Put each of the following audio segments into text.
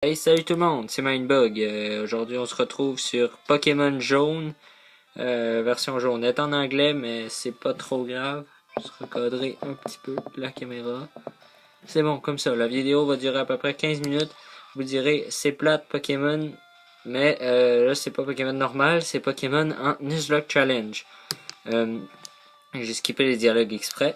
Hey, salut tout le monde, c'est Mindbug. Aujourd'hui, on se retrouve sur Pokémon Jaune, version jaune. Elle est en anglais, mais c'est pas trop grave. Je vais recadrer un petit peu la caméra. C'est bon, comme ça. La vidéo va durer à peu près 15 minutes. Je vous dirai, c'est plate Pokémon, mais là, c'est pas Pokémon normal, c'est Pokémon en Nuzlocke Challenge. J'ai skippé les dialogues exprès.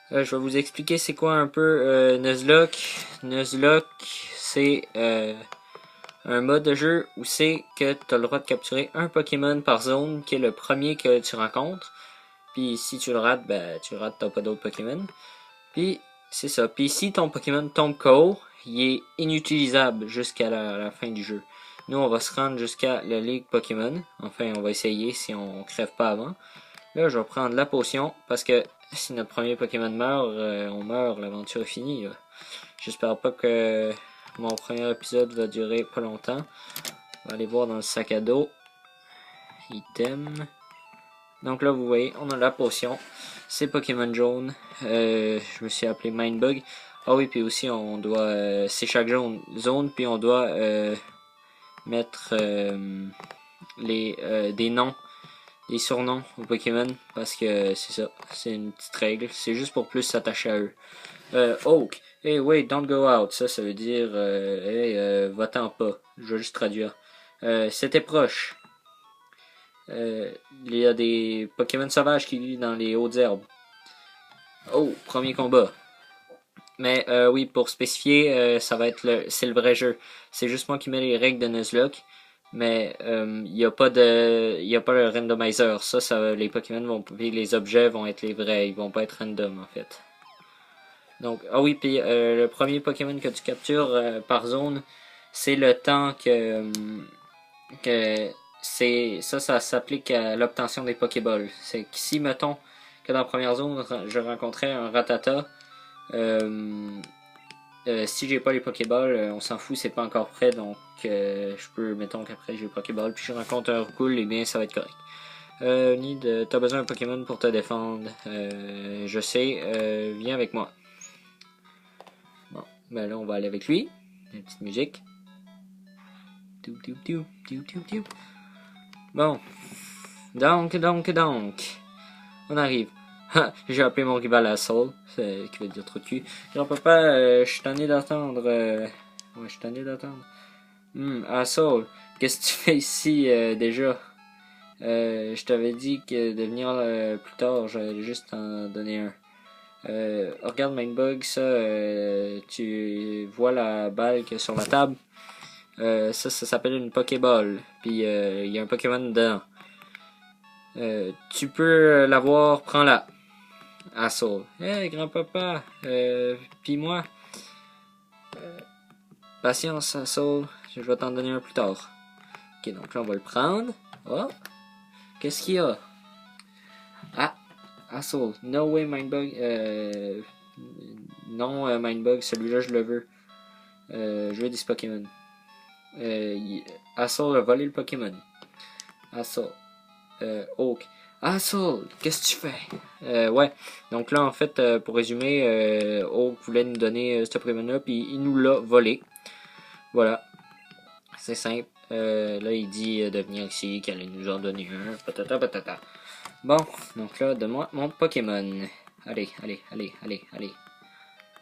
Je vais vous expliquer c'est quoi un peu Nuzlocke. Nuzlocke, c'est un mode de jeu où c'est que tu as le droit de capturer un Pokémon par zone, qui est le premier que tu rencontres. Puis si tu le rates, ben tu rates, t'as pas d'autres Pokémon. Puis c'est ça. Puis si ton Pokémon tombe KO, il est inutilisable jusqu'à la fin du jeu. Nous, on va se rendre jusqu'à la Ligue Pokémon. Enfin, on va essayer si on crève pas avant. Là, je vais prendre la potion parce que si notre premier Pokémon meurt, on meurt, l'aventure est finie. J'espère pas que mon premier épisode va durer pas longtemps. On va aller voir dans le sac à dos. Item. Donc là, vous voyez, on a la potion. C'est Pokémon jaune. Je me suis appelé Mindbug. Ah oui, puis aussi, on doit... c'est chaque zone, puis on doit mettre des noms, des surnoms aux Pokémon. Parce que c'est ça, c'est une petite règle. C'est juste pour plus s'attacher à eux. Oak. Hey, wait, don't go out. Ça veut dire, hey, va-t'en pas. Je vais juste traduire. C'était proche. Il y a des Pokémon sauvages qui vivent dans les hautes herbes. Oh, premier combat. Mais oui, pour spécifier, ça va être c'est le vrai jeu. C'est juste moi qui mets les règles de Nuzlocke. Mais il n'y a pas le randomizer. Les Pokémon les objets vont être les vrais. Ils vont pas être random en fait. Donc, ah oui, puis le premier Pokémon que tu captures par zone, c'est le temps que ça s'applique à l'obtention des Pokéballs. C'est qu'ici, mettons que dans la première zone, je rencontrais un Rattata. Si j'ai pas les Pokéballs, on s'en fout, c'est pas encore prêt, donc je peux, mettons qu'après j'ai les Pokéballs, puis je rencontre un Roucoule, et bien ça va être correct. T'as besoin d'un Pokémon pour te défendre. Je sais, viens avec moi. Bon, ben là on va aller avec lui. Une petite musique. Bon, donc. On arrive. J'ai appelé mon rival Asshole, qui veut dire trop de cul. Grand-papa, je suis tanné d'attendre. Ouais, je suis tanné d'attendre. Asshole, qu'est-ce que tu fais ici déjà? Je t'avais dit que de venir plus tard, j'allais juste t'en donner un. Regarde Mindbug, ça, tu vois la balle qui est sur la table? Ça s'appelle une Pokéball. Puis il y a un Pokémon dedans. Tu peux l'avoir, prends-la. Asshole. Hey, grand-papa. Puis moi. Patience, Asshole. Je vais t'en donner un plus tard. Ok, donc là, on va le prendre. Oh. Qu'est-ce qu'il y a? Ah. Asshole. No way, Mindbug. Non, Mindbug. Celui-là, je le veux. Je veux des Pokémon. Asshole a volé le Pokémon. Asshole. Oak. Asshole, qu'est-ce que tu fais? Ouais. Donc là, en fait, pour résumer, Oak voulait nous donner ce Pokémon-là, puis il nous l'a volé. Voilà. C'est simple. Là, il dit de venir ici, qu'il allait nous en donner un. Patata patata. Bon, donc là, donne-moi mon Pokémon. Allez.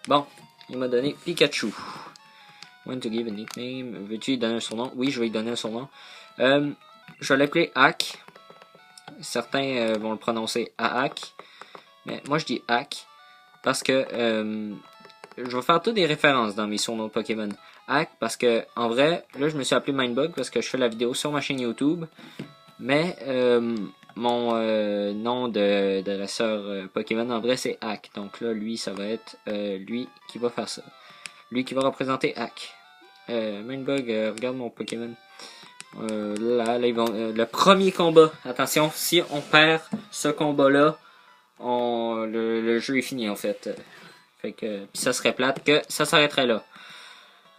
Bon, il m'a donné Pikachu. Want to give a nickname? Veux-tu lui donner un surnom? Oui, je vais lui donner un surnom. Je vais l'appeler Hack. Certains vont le prononcer Aak. Mais moi, je dis Hack. Parce que je vais faire toutes des références dans mes surnoms de Pokémon. Hack, parce que, en vrai, là, je me suis appelé Mindbug parce que je fais la vidéo sur ma chaîne YouTube. Mais mon nom de dresseur Pokémon, en vrai, c'est Hack. Donc là, lui, ça va être lui qui va faire ça. Lui qui va représenter Hack. Mindbug, regarde mon Pokémon. Là, ils vont, le premier combat. Attention, si on perd ce combat-là, le jeu est fini en fait. Fait que, puis ça serait plate que ça s'arrêterait là.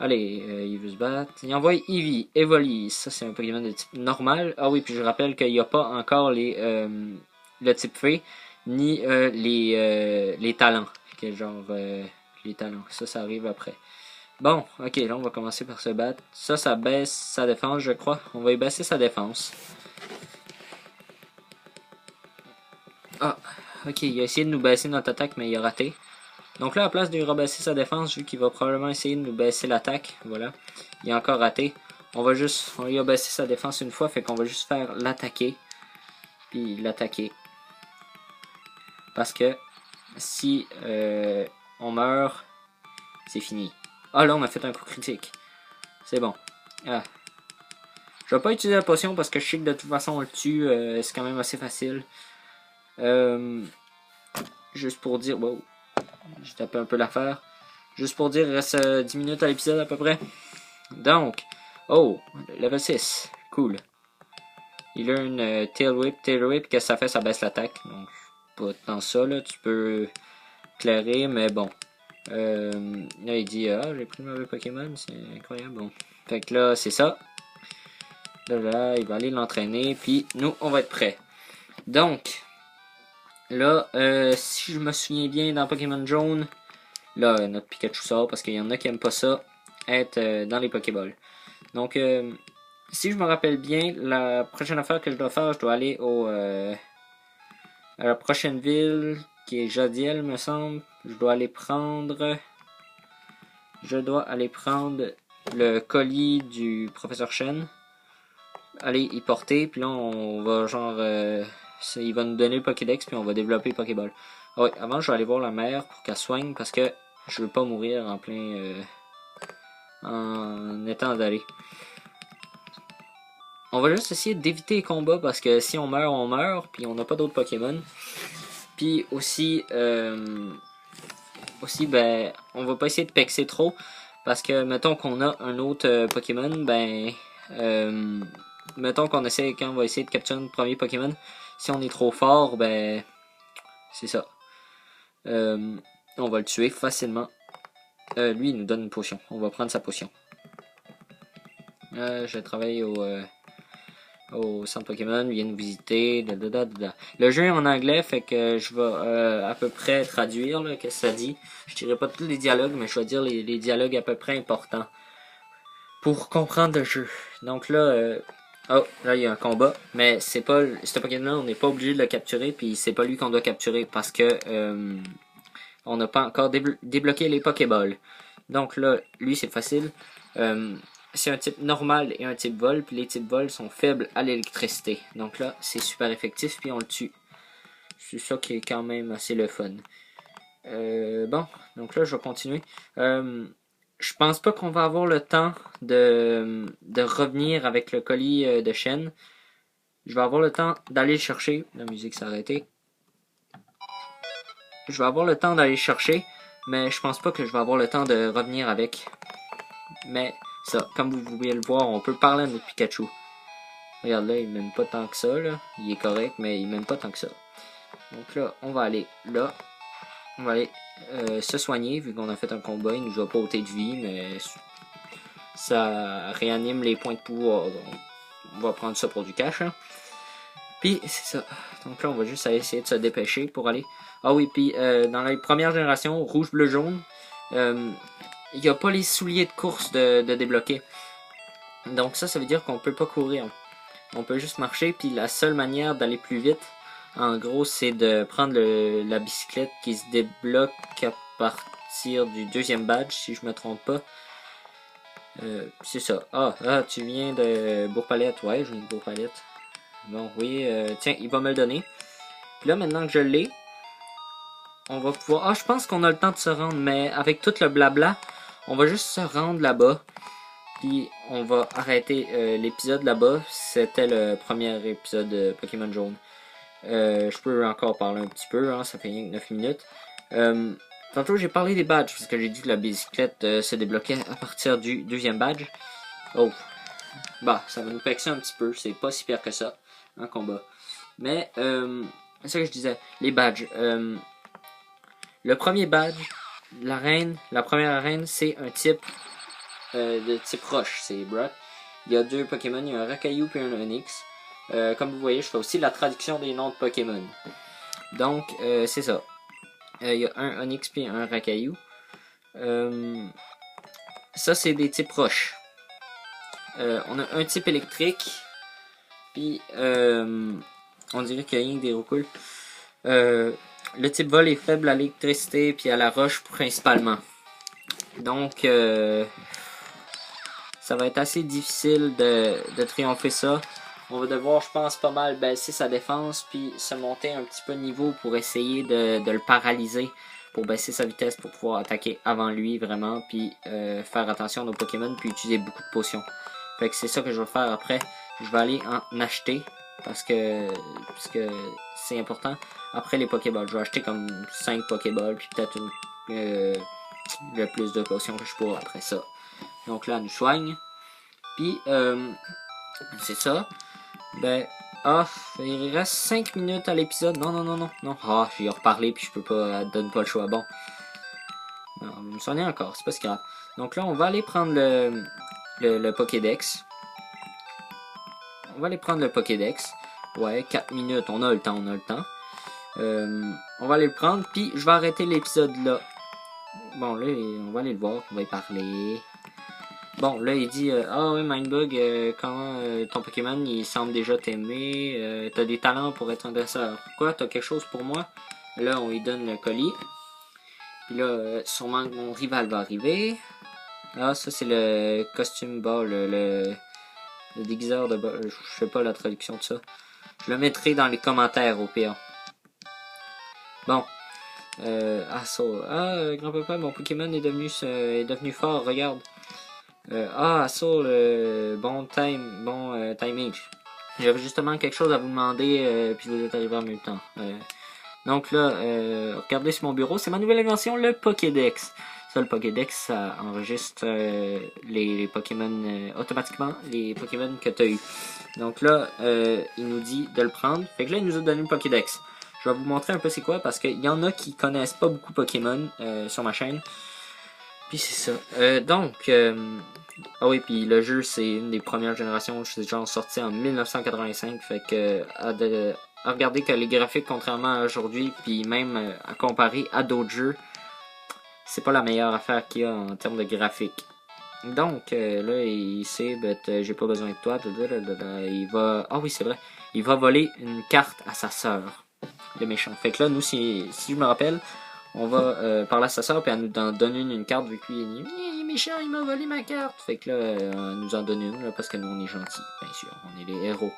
Allez, il veut se battre. Il envoie Eevee, Evoli. Ça, c'est un Pokémon de type normal. Ah oui, puis je rappelle qu'il n'y a pas encore le type fée, ni les talents. Que genre, les talents. Ça arrive après. Bon, ok, là on va commencer par se battre. Ça baisse sa défense, je crois. On va y baisser sa défense. Ah, ok, il a essayé de nous baisser notre attaque, mais il a raté. Donc là, à place de lui rebaisser sa défense, vu qu'il va probablement essayer de nous baisser l'attaque, voilà, il a encore raté. On lui a baissé sa défense une fois, fait qu'on va juste faire l'attaquer. Puis l'attaquer. Parce que si on meurt, c'est fini. Ah là, on a fait un coup critique. C'est bon. Ah. Je vais pas utiliser la potion parce que je sais que de toute façon on le tue. C'est quand même assez facile. Juste pour dire... Wow. J'ai tapé un peu l'affaire. Juste pour dire, il reste 10 minutes à l'épisode à peu près. Donc... Oh, level 6. Cool. Il a une tail whip. Tail whip, qu'est-ce que ça fait? Ça baisse l'attaque. Donc, pas tant ça, là. Tu peux clairer, mais bon. Là, il dit, ah, j'ai pris le mauvais Pokémon. C'est incroyable. Bon. Fait que là, c'est ça. Là, il va aller l'entraîner. Puis, nous, on va être prêts. Donc, là, si je me souviens bien, dans Pokémon Jaune, là, notre Pikachu sort parce qu'il y en a qui aiment pas ça, être dans les Pokéballs. Donc, si je me rappelle bien, la prochaine affaire que je dois faire, je dois aller à la prochaine ville, qui est Jadiel, me semble. Je dois aller prendre le colis du professeur Chen. Aller y porter, puis là, on va genre... il va nous donner le Pokédex, puis on va développer le Pokéball. Ah oui, avant, je vais aller voir la mère pour qu'elle soigne, parce que je veux pas mourir en plein... en étant d'aller. On va juste essayer d'éviter les combats parce que si on meurt, puis on n'a pas d'autres Pokémon. Puis aussi, ben, on va pas essayer de pexer trop parce que mettons qu'on a un autre Pokémon, ben, mettons qu'on essaie quand on va essayer de capturer notre premier Pokémon, si on est trop fort, ben, c'est ça. On va le tuer facilement. Lui, il nous donne une potion. On va prendre sa potion. Je travaille au centre Pokémon, vient nous visiter, Le jeu est en anglais, fait que je vais à peu près traduire, là, qu'est-ce que ça dit. Je dirais pas tous les dialogues, mais je vais dire les dialogues à peu près importants pour comprendre le jeu. Donc là, oh, là il y a un combat, mais c'est pas, ce Pokémon-là, on n'est pas obligé de le capturer, puis c'est pas lui qu'on doit capturer parce que on n'a pas encore débloqué les Pokéballs. Donc là, lui c'est facile. C'est un type normal et un type vol, puis les types vol sont faibles à l'électricité. Donc là, c'est super effectif, puis on le tue. C'est ça qui est quand même assez le fun. Bon, donc là, je vais continuer. Je pense pas qu'on va avoir le temps de revenir avec le colis de chêne. Je vais avoir le temps d'aller le chercher. La musique s'est arrêtée. Je vais avoir le temps d'aller le chercher, mais je pense pas que je vais avoir le temps de revenir avec. Mais ça, comme vous pouvez le voir, on peut parler à notre Pikachu. Regarde là, il m'aime pas tant que ça, là. Il est correct, mais il m'aime pas tant que ça. Donc là, on va aller là. On va aller se soigner, vu qu'on a fait un combat. Il nous a pas ôté de vie, mais ça réanime les points de pouvoir. Donc, on va prendre ça pour du cash. Hein. Puis, c'est ça. Donc là, on va juste essayer de se dépêcher pour aller... Ah oui, puis dans les premières générations, rouge, bleu, jaune... il n'y a pas les souliers de course de débloquer. Donc ça veut dire qu'on peut pas courir. On peut juste marcher, puis la seule manière d'aller plus vite, en gros, c'est de prendre la bicyclette qui se débloque à partir du deuxième badge, si je me trompe pas. C'est ça. Ah, tu viens de Bourg-Palette. Ouais, je viens de Bourg-Palette. Bon, oui, tiens, il va me le donner. Puis là, maintenant que je l'ai, on va pouvoir... Ah, je pense qu'on a le temps de se rendre, mais avec tout le blabla, on va juste se rendre là-bas. Puis on va arrêter l'épisode là-bas. C'était le premier épisode de Pokémon Jaune. Je peux encore parler un petit peu, hein, ça fait rien que 9 minutes. Tantôt j'ai parlé des badges, parce que j'ai dit que la bicyclette se débloquait à partir du deuxième badge. Oh, bah, ça va nous pexer un petit peu, c'est pas si pire que ça, en combat. Mais, c'est ça que je disais, les badges. Le premier badge, la première arène, c'est un type de type roche, c'est Brock. Il y a deux Pokémon, il y a un Rakayu et un Onix. Comme vous voyez, je fais aussi la traduction des noms de Pokémon. Donc, c'est ça. Il y a un Onix et un Rakayu. ça c'est des types roches. On a un type électrique, puis on dirait qu'il y a rien que des roucoules. Le type vol est faible à l'électricité puis à la roche principalement. Donc ça va être assez difficile de triompher ça. On va devoir, je pense, pas mal baisser sa défense puis se monter un petit peu de niveau pour essayer de le paralyser, pour baisser sa vitesse pour pouvoir attaquer avant lui vraiment, puis faire attention à nos Pokémon puis utiliser beaucoup de potions. Fait que c'est ça que je vais faire après. Je vais aller en acheter parce que c'est important. Après les Pokéballs, je vais acheter comme 5 Pokéballs puis peut-être le plus de potions que je pourrai après ça. Donc là, elle nous soigne. Puis c'est ça. Ben, il reste 5 minutes à l'épisode. Non. J'ai reparlé puis je peux pas, elle donne pas le choix. Bon. Non, on va me soigner encore, c'est pas si grave. Donc là, on va aller prendre le Pokédex. On va aller prendre le Pokédex. Ouais, 4 minutes, on a le temps. On va aller le prendre, puis je vais arrêter l'épisode là. Bon, là, on va aller le voir, on va y parler. Bon, là, il dit oui, Mindbug, comment ton Pokémon, il semble déjà t'aimer. T'as des talents pour être un dresseur. Quoi, t'as quelque chose pour moi? Là, on lui donne le colis. Puis là, sûrement que mon rival va arriver. Ah, ça, c'est le costume ball, le déguiseur de ball. Je sais pas la traduction de ça. Je le mettrai dans les commentaires au pire. Bon. Grand-papa, mon Pokémon est devenu fort, regarde. Bon timing. J'avais justement quelque chose à vous demander, puis vous êtes arrivé en même temps. Donc là, regardez sur mon bureau, c'est ma nouvelle invention, le Pokédex. Ça, le Pokédex, ça enregistre les Pokémon automatiquement, les Pokémon que tu as eu. Donc là, il nous dit de le prendre. Fait que là, il nous a donné le Pokédex. Je vais vous montrer un peu c'est quoi, parce qu'il y en a qui connaissent pas beaucoup Pokémon sur ma chaîne. Puis c'est ça. Ah oui, puis le jeu, c'est une des premières générations. C'est genre sorti en 1985. Fait que à regarder que les graphiques, contrairement à aujourd'hui, puis même à comparer à d'autres jeux, c'est pas la meilleure affaire qu'il y a en termes de graphiques. Donc là, il sait, j'ai pas besoin de toi. Il va. Ah oui, c'est vrai. Il va voler une carte à sa sœur. Le méchant. Fait que là, nous, si je me rappelle, on va parler à sa sœur, puis elle nous en donne une carte, vu qu'il est méchant, il m'a volé ma carte. Fait que là, elle nous en donne une, là, parce que nous, on est gentils, bien sûr, on est les héros.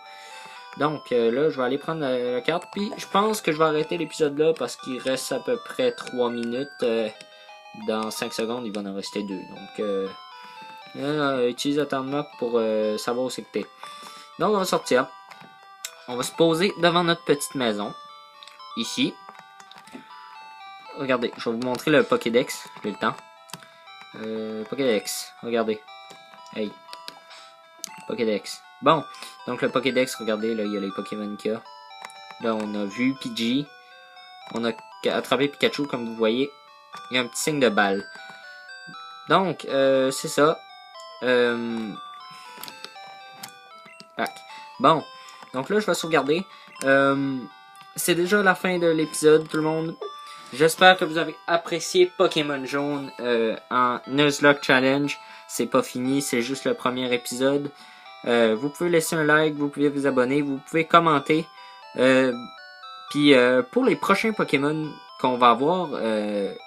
Donc là, je vais aller prendre la carte, puis je pense que je vais arrêter l'épisode là, parce qu'il reste à peu près 3 minutes. Dans 5 secondes, il va en rester 2. Donc, utilise la time pour savoir où c'est que t'es. Donc, on va sortir. On va se poser devant notre petite maison. Ici. Regardez, je vais vous montrer le Pokédex. J'ai le temps. Pokédex, regardez. Hey. Pokédex. Bon, donc le Pokédex, regardez, là, il y a les Pokémon qu'il y a. Là, on a vu Pidgey. On a attrapé Pikachu, comme vous voyez. Il y a un petit signe de balle. Donc, c'est ça. Bon, donc là, je vais sauvegarder. C'est déjà la fin de l'épisode, tout le monde. J'espère que vous avez apprécié Pokémon Jaune en Nuzlocke Challenge. C'est pas fini, c'est juste le premier épisode. Vous pouvez laisser un like, vous pouvez vous abonner, vous pouvez commenter. Puis pour les prochains Pokémon qu'on va avoir,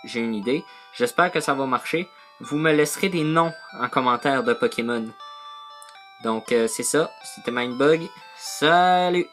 j'ai une idée. J'espère que ça va marcher. Vous me laisserez des noms en commentaire de Pokémon. Donc c'est ça, c'était Mindbug. Salut!